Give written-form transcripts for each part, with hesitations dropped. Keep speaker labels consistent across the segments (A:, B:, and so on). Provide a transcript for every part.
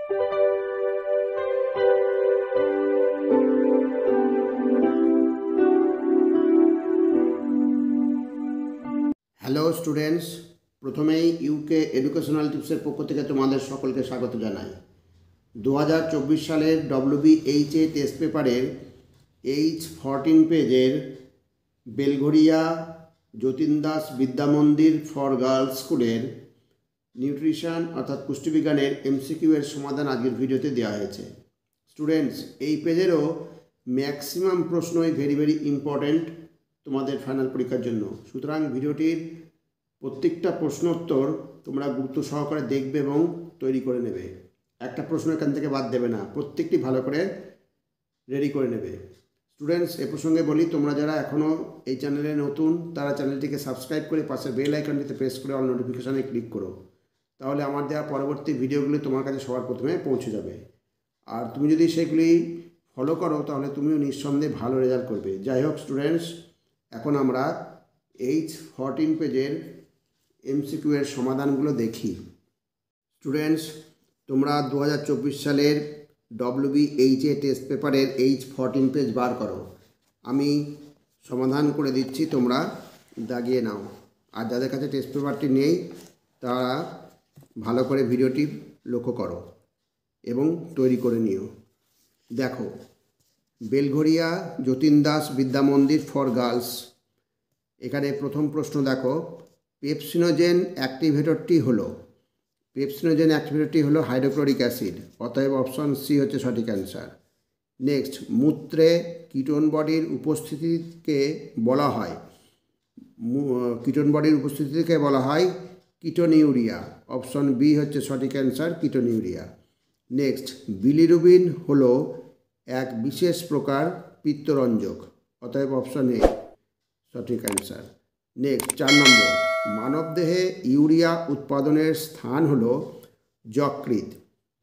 A: Hello students, প্রথমেই UK educational টিপসের পক্ষ থেকে তোমাদের সকলকে স্বাগত জানাই। 2024 সালের WBHA টেস্ট পেপারের H14 পেজের বেলঘরিয়া যতীন দাস বিদ্যা মন্দির ফর গার্লস স্কুলের নিউট্রিশন অর্থাৎ পুষ্টিবিজ্ঞানের MCQ এর সমাধান আজকের ভিডিওতে দেওয়া হয়েছে। স্টুডেন্টস, এই পেজেরও ম্যাক্সিমাম প্রশ্নই ভেরি ইম্পর্ট্যান্ট তোমাদের ফাইনাল পরীক্ষার জন্য। সুতরাং ভিডিওটির প্রত্যেকটা প্রশ্ন উত্তর তোমরা গুরুত্ব সহকারে দেখবে এবং তৈরি করে নেবে। একটা প্রশ্ন এখান থেকে বাদ দেবে না, প্রত্যেকটি ভালো করে রেডি করে নেবে। স্টুডেন্টস, এ প্রসঙ্গে বলি, তোমরা যারা এখনও এই চ্যানেলে নতুন তারা চ্যানেলটিকে সাবস্ক্রাইব করে পাশে বেল আইকনটিতে প্রেস করে অল নোটিফিকেশানে ক্লিক করো, তাহলে আমার দেওয়া পরবর্তী ভিডিওগুলি তোমার কাছে সবার প্রথমে পৌঁছে যাবে। আর তুমি যদি সেগুলি ফলো করো তাহলে তুমিও নিঃসন্দেহে ভালো রেজাল্ট করবে। যাই হোক স্টুডেন্টস, এখন আমরা H14 পেজের MCQ এর সমাধানগুলো দেখি। স্টুডেন্টস, তোমরা 2024 সালের WBHA টেস্ট পেপারের H14 পেজ বার করো। আমি সমাধান করে দিচ্ছি, তোমরা দাগিয়ে নাও। আর যাদের কাছে টেস্ট পেপারটি নেই তারা ভালো করে ভিডিওটি লক্ষ্য করো এবং তৈরি করে নিও। দেখো, বেলঘরিয়া যতীন দাস বিদ্যা মন্দির ফর গার্লস, এখানে প্রথম প্রশ্ন দেখো, পেপসিনোজেন অ্যাক্টিভেটরটি হলো হাইড্রোক্লোরিক অ্যাসিড, অতএব অপশন সি হচ্ছে সঠিক অ্যান্সার। নেক্সট, মূত্রে কিটোন বডির উপস্থিতিকে বলা হয় কিটোনিউরিয়া, অপশন বি হচ্ছে সঠিক অ্যান্সার, কিটোনিউরিয়া। নেক্সট, বিলিরুবিন হলো এক বিশেষ প্রকার পিত্তরঞ্জক, অতএব অপশন এ সঠিক অ্যান্সার। নেক্সট, 4 নম্বর, মানবদেহে ইউরিয়া উৎপাদনের স্থান হলো যকৃৎ,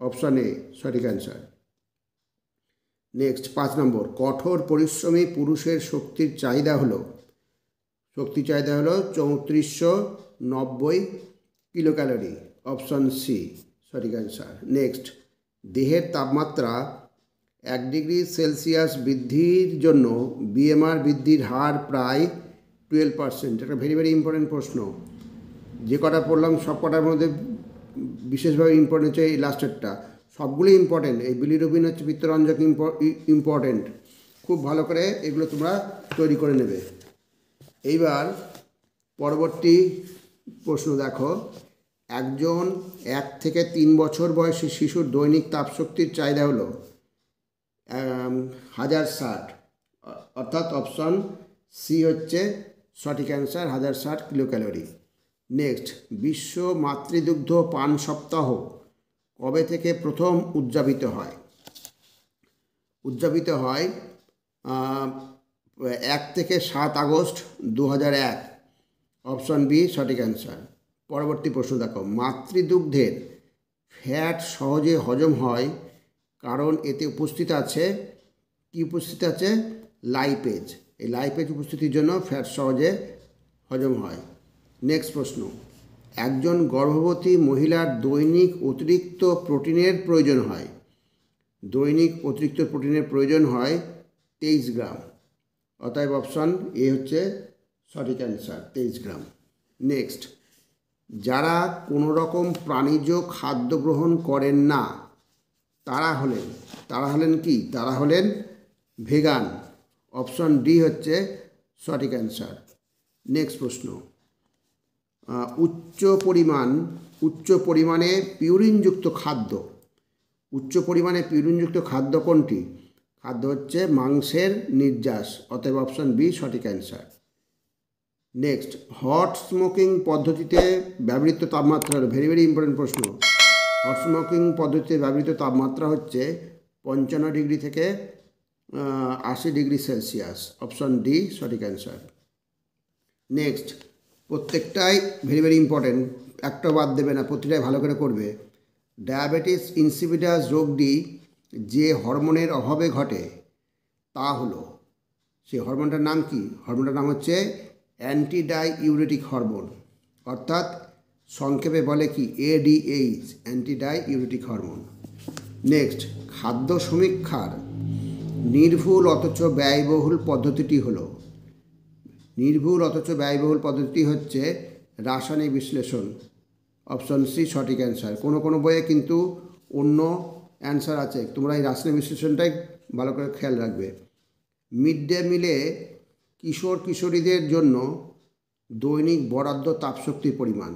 A: অপশন এ সঠিক অ্যান্সার। নেক্সট, 5 নম্বর, কঠোর পরিশ্রমী পুরুষের শক্তি চাহিদা হলো 3490 কিলোক্যালোরি, অপশন সি সঠিক অ্যান্সার। নেক্সট, দেহের তাপমাত্রা 1 ডিগ্রি সেলসিয়াস বৃদ্ধির জন্য BMR বৃদ্ধির হার প্রায় 12%। এটা ভেরি ইম্পর্টেন্ট প্রশ্ন। যে কটা পড়লাম সব কটার মধ্যে বিশেষভাবে ইম্পর্টেন্ট হচ্ছে এই লাস্টেরটা, সবগুলি ইম্পর্টেন্ট। এই বিলিরুবিন হচ্ছে পিত্তরঞ্জক ইম্পর্টেন্ট, খুব ভালো করে এগুলো তোমরা তৈরি করে নেবে। এইবার পরবর্তী প্রশ্ন দেখো, একজন 1 থেকে 3 বছর বয়সী শিশুর দৈনিক তাপশক্তির চাহিদা হলো 1060, অর্থাৎ অপশন সি হচ্ছে সঠিক অ্যান্সার, 1060 কিলোক্যালোরি। নেক্সট, বিশ্ব মাতৃদুগ্ধ পান সপ্তাহ কবে থেকে প্রথম উদযাপিত হয়? 1 থেকে 7 আগস্ট 2001, অপশন বি সঠিক অ্যান্সার। পরবর্তী প্রশ্ন দেখো, মাতৃদুগ্ধের ফ্যাট সহজে হজম হয় কারণ এতে উপস্থিত আছে লাইপেজ। এই লাইপেজ উপস্থিতির জন্য ফ্যাট সহজে হজম হয়। নেক্সট প্রশ্ন, একজন গর্ভবতী মহিলার দৈনিক অতিরিক্ত প্রোটিনের প্রয়োজন হয় 23 গ্রাম, অতএব অপশন এ হচ্ছে সঠিক অ্যান্সার, 23 গ্রাম। নেক্সট, যারা কোনো রকম প্রাণীজ খাদ্য গ্রহণ করেন না তারা হলেন ভেগান, অপশন ডি হচ্ছে সঠিক অ্যান্সার। নেক্সট প্রশ্ন, উচ্চ পরিমাণে পিউরিনযুক্ত খাদ্য কোনটি? খাদ্য হচ্ছে মাংসের নির্যাস, অতএব অপশন বি সঠিক অ্যান্সার। নেক্সট, হট স্মোকিং পদ্ধতিতে ব্যবহৃত তাপমাত্রা হলো, ভেরি ইম্পর্টেন্ট প্রশ্ন। হট স্মোকিং পদ্ধতিতে ব্যবহৃত তাপমাত্রা হচ্ছে 55 ডিগ্রি থেকে 80 ডিগ্রি সেলসিয়াস, অপশন ডি সঠিক অ্যান্সার। নেক্সট, প্রত্যেকটাই ভেরি ইম্পর্টেন্ট, একটা বাদ দেবে না, প্রত্যেকটাই ভালো করে করবে। ডায়াবেটিস ইনসিপিটাস রোগটি যে হরমোনের অভাবে ঘটে তা হলো, সেই হরমোনটার নাম কি? হরমোনটার নাম হচ্ছে অ্যান্টিডাইউরেটিক হরমোন, অর্থাৎ সংক্ষেপে বলে কি ADH, অ্যান্টিডাইউরেটিক হরমোন। নেক্সট, খাদ্য সমীক্ষার নির্ভুল অথচ ব্যয়বহুল পদ্ধতিটি হলো, নির্ভুল অথচ ব্যয়বহুল পদ্ধতি হচ্ছে রাসায়নিক বিশ্লেষণ। অপশন সি সঠিক অ্যান্সার। কোনো কোনো বইয়ে কিন্তু অন্য অ্যান্সার আছে, তোমরা এই রাসায়নিক বিশ্লেষণটাই ভালো করে খেয়াল রাখবে। মিড ডে মিলে কিশোর কিশোরীদের জন্য দৈনিক বরাদ্দ তাপশক্তির পরিমাণ,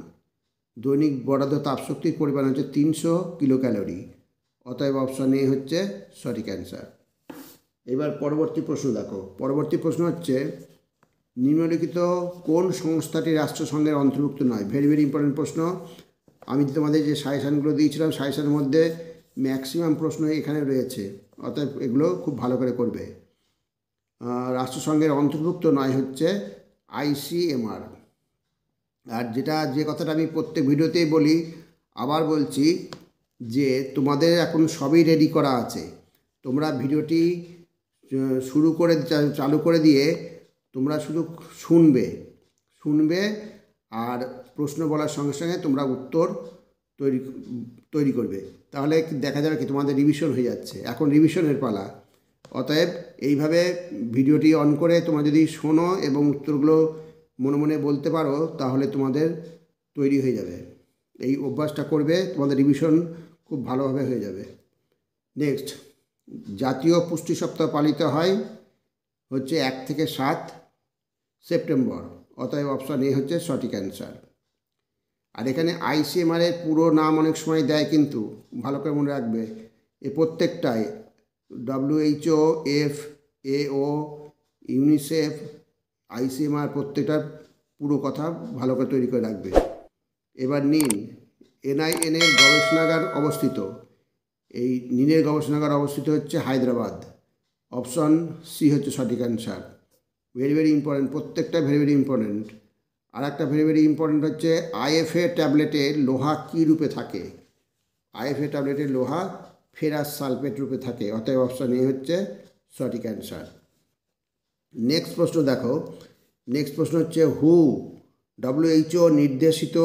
A: দৈনিক বরাদ্দ তাপশক্তির পরিমাণ হচ্ছে 300 কিলো ক্যালোরি। অতএব অপশন এ হচ্ছে সঠিক অ্যান্সার। এবার পরবর্তী প্রশ্ন দেখো। পরবর্তী প্রশ্ন হচ্ছে, নিম্নলিখিত কোন সংস্থাটি রাষ্ট্রসংঘের অন্তর্ভুক্ত নয়? ভেরি ভেরি ইম্পর্টেন্ট প্রশ্ন। আমি তোমাদের যে সাজেশানগুলো দিয়েছিলাম, সাজেশানের মধ্যে ম্যাক্সিমাম প্রশ্ন এখানে রয়েছে, অতএব এগুলো খুব ভালো করে করবে। রাষ্ট্রসংঘের অন্তর্ভুক্ত নয় হচ্ছে ICMR। আর যে কথাটা আমি প্রত্যেক ভিডিওতেই বলি, আবার বলছি যে তোমাদের এখন সবই রেডি করা আছে। তোমরা ভিডিওটি চালু করে দিয়ে তোমরা শুধু শুনবে আর প্রশ্ন বলার সঙ্গে সঙ্গে তোমরা উত্তর তৈরি করবে। তাহলে দেখা যাবে কি তোমাদের রিভিশন হয়ে যাচ্ছে। এখন রিভিশনের পালা। অতএব এইভাবে ভিডিওটি অন করে তোমরা যদি শোনো এবং উত্তরগুলো মনে মনে বলতে পারো, তাহলে তোমাদের তৈরি হয়ে যাবে। এই অভ্যাসটা করবে, তোমাদের রিভিশন খুব ভালোভাবে হয়ে যাবে। নেক্সট, জাতীয় পুষ্টি সপ্তাহ পালিত হয় হচ্ছে 1 থেকে 7 সেপ্টেম্বর। অতএব অপশন এ হচ্ছে সঠিক অ্যান্সার। আর এখানে ICMR এর পুরো নাম অনেক সময় দেয়, কিন্তু ভালো করে মনে রাখবে এ প্রত্যেকটাই WHO, FAO, ইউনিসেফ, ICMR প্রত্যেকটার পুরো কথা ভালো করে তৈরি করে রাখবে। এবার NIN এর গবেষণাগার অবস্থিত, এই নিনের গবেষণাগার অবস্থিত হচ্ছে হায়দ্রাবাদ। অপশন সি হচ্ছে সঠিক অ্যান্সার। ভেরি ভেরি ইম্পর্টেন্ট, প্রত্যেকটা ভেরি ভেরি ইম্পর্টেন্ট। আর একটা ভেরি ভেরি ইম্পর্টেন্ট হচ্ছে IFA ট্যাবলেটে লোহা কী রূপে থাকে? IFA ট্যাবলেটে লোহা ফেরাস সালফেট রূপে থাকে। অতএব অপশন এ হচ্ছে সঠিক অ্যান্সার। নেক্সট প্রশ্ন দেখো। নেক্সট প্রশ্ন হচ্ছে, WHO নির্দেশিত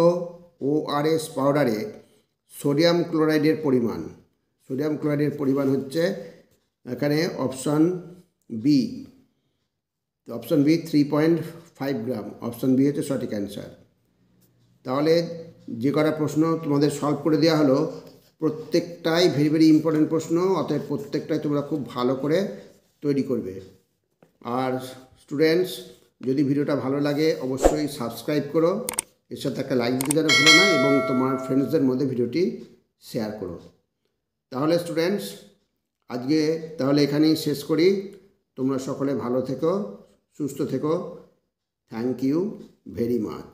A: ORS পাউডারে সোডিয়াম ক্লোরাইডের পরিমাণ, সোডিয়াম ক্লোরাইডের পরিমাণ হচ্ছে এখানে অপশন বি 3.5 গ্রাম। অপশন বি হচ্ছে সঠিক অ্যান্সার। তাহলে যে কটা প্রশ্ন তোমাদের সলভ করে দেওয়া হলো, প্রত্যেকটাই ভেরি ভেরি ইম্পর্টেন্ট প্রশ্ন। অতএব প্রত্যেকটাই তোমরা খুব ভালো করে তৈরি করবে। আর স্টুডেন্টস, যদি ভিডিওটা ভালো লাগে অবশ্যই সাবস্ক্রাইব করো, এর সাথে একটা লাইক দিতে যেন ভুলো না, এবং তোমার ফ্রেন্ডসদের মধ্যে ভিডিওটি শেয়ার করো। তাহলে স্টুডেন্টস, আজকে তাহলে এখানেই শেষ করি। তোমরা সকলে ভালো থেকো, সুস্থ থেকো। Thank you very much.